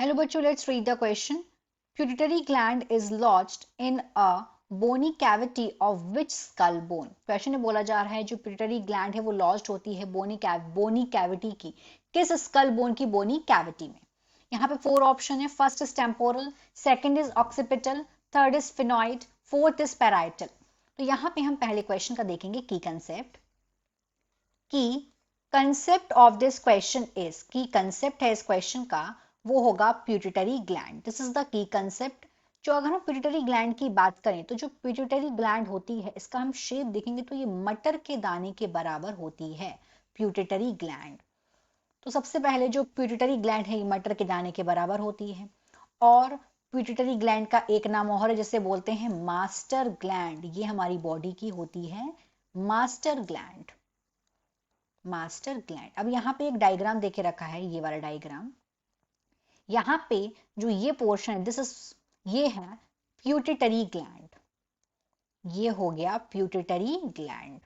चलो बच्चों, let's read the question. Pituitary gland is lodged in a bony cavity of which skull bone? Question में बोला जा रहा है जो पिट्यूटरी ग्लैंड है वो लॉज्ड होती है बोनी कैविटी की किस स्कल बोन की बोनी कैविटी में. यहाँ पे 4 ऑप्शन है. First is temporal, second is occipital, third is sphenoid, fourth is parietal. तो यहाँ पे हम पहले क्वेश्चन का देखेंगे की कंसेप्ट. की concept of this question is, की कंसेप्ट है इस क्वेश्चन का वो होगा pituitary gland. This is the key concept. जो अगर हम पिट्यूटरी ग्लैंड की बात करें तो जो पिट्यूटरी ग्लैंड होती है इसका हम शेप देखेंगे तो ये मटर के दाने के बराबर होती है पिट्यूटरी ग्लैंड. तो सबसे पहले जो पिट्यूटरी ग्लैंड है ये मटर के दाने के बराबर होती है. और पिट्यूटरी ग्लैंड का एक नाम और है जिसे बोलते हैं मास्टर ग्लैंड. ये हमारी बॉडी की होती है मास्टर ग्लैंड. Master gland. अब यहाँ पे एक डायग्राम देके रखा है, ये वाला डायग्राम. यहाँ पे जो ये पोर्शन है दिस इज, ये है पिट्यूटरी ग्लैंड. ये हो गया पिट्यूटरी ग्लैंड.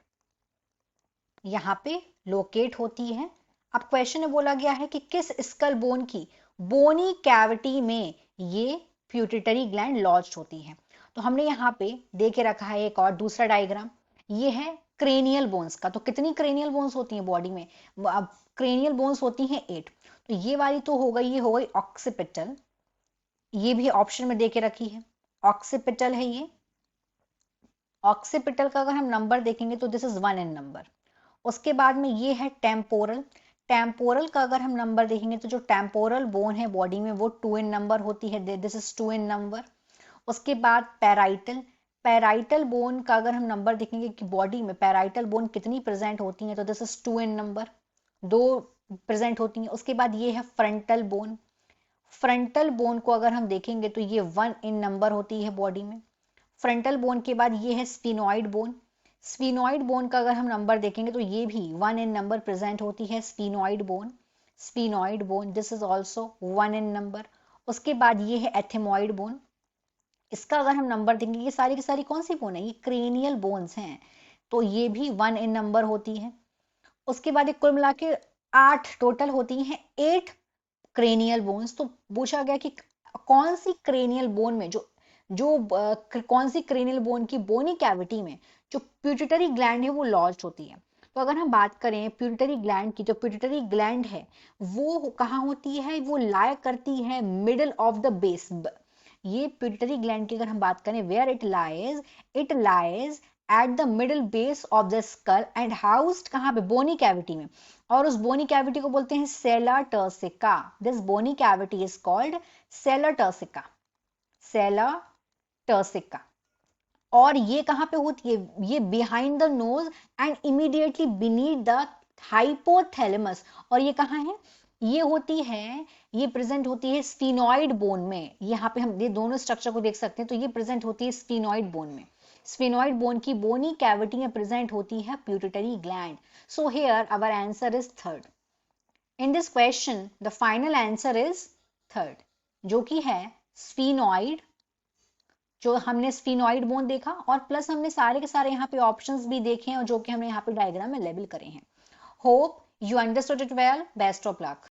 यहाँ पे लोकेट होती है. अब क्वेश्चन में बोला गया है कि किस स्कल बोन की बोनी कैविटी में ये पिट्यूटरी ग्लैंड लॉज्ड होती है. तो हमने यहाँ पे दे के रखा है एक और दूसरा डायग्राम. ये है क्रेनियल बोन्स का. तो कितनी क्रेनियल बोन्स होती हैं बॉडी में? अब क्रेनियल बोन्स होती हैं 8. तो ये वाली तो हो गई, ये हो गई ऑक्सीपिटल. ये भी ऑप्शन में देके रखी है, ऑक्सीपिटल है ये. ऑक्सीपिटल का अगर हम नंबर देखेंगे तो दिस इज 1 इन नंबर. उसके बाद में ये है टेम्पोरल. टेम्पोरल का अगर हम नंबर देखेंगे तो जो टेम्पोरल बोन है बॉडी में वो 2 इन नंबर होती है. This is 2 in number. उसके बाद पैराइटल. पैराइटल बोन का अगर हम नंबर देखेंगे कि बॉडी में पैराइटल बोन कितनी प्रेजेंट होती है तो this is 2 in number, 2 present होती हैं. उसके बाद ये है फ्रंटल बोन. फ्रंटल बोन को अगर हम देखेंगे तो ये 1 इन नंबर होती है बॉडी में. फ्रंटल बोन के बाद ये है स्फीनॉइड बोन. स्फीनॉइड बोन का अगर हम नंबर देखेंगे तो ये भी 1 इन नंबर प्रेजेंट होती है sphenoid bone. Sphenoid bone this is also 1 in number. उसके बाद ये है एथेमॉइड बोन. इसका अगर हम नंबर देंगे, ये सारी की सारी कौन सी बोन है? ये क्रेनियल बोन्स हैं. तो ये भी 1 इन नंबर होती है. उसके बाद कुल मिला के 8 टोटल होती हैं 8 क्रेनियल बोन्स. तो पूछा गया कि कौन सी क्रेनियल बोन में कौन सी क्रेनियल बोन की बोनी कैविटी में जो पिट्यूटरी ग्लैंड है वो लॉज्ड होती है. तो अगर हम बात करें पिट्यूटरी ग्लैंड की, जो पिट्यूटरी ग्लैंड है वो कहाँ होती है? वो लाया करती है मिडल ऑफ द बेस. ये पिट्यूटरी ग्लैंड की अगर हम बात करें where it lies at the middle base of the skull and housed कहाँ पे? बोनी कैविटी में. और उस बोनी कैविटी को बोलते हैं sella turcica. This bony cavity is called sella turcica. Sella turcica. और ये कहाँ पे होती है? ये behind the nose and immediately beneath the hypothalamus. और ये कहाँ है? ये होती है, ये प्रेजेंट होती है स्फीनॉइड बोन में. यहाँ पे हम ये दोनों स्ट्रक्चर को देख सकते हैं. तो ये प्रेजेंट होती है स्फीनॉइड बोन में. स्फीनॉइड बोन की बोनी कैविटी में प्रेजेंट होती है pituitary gland. So here our answer is third. In this question the final answer is third, जो कि है स्फीनॉइड. जो हमने स्फीनॉइड बोन देखा और प्लस हमने सारे के सारे यहाँ पे ऑप्शंस भी देखे हैं और जो कि हमने यहाँ पे डायग्राम में लेबल करे हैं. Hope you understood it well. Best of luck.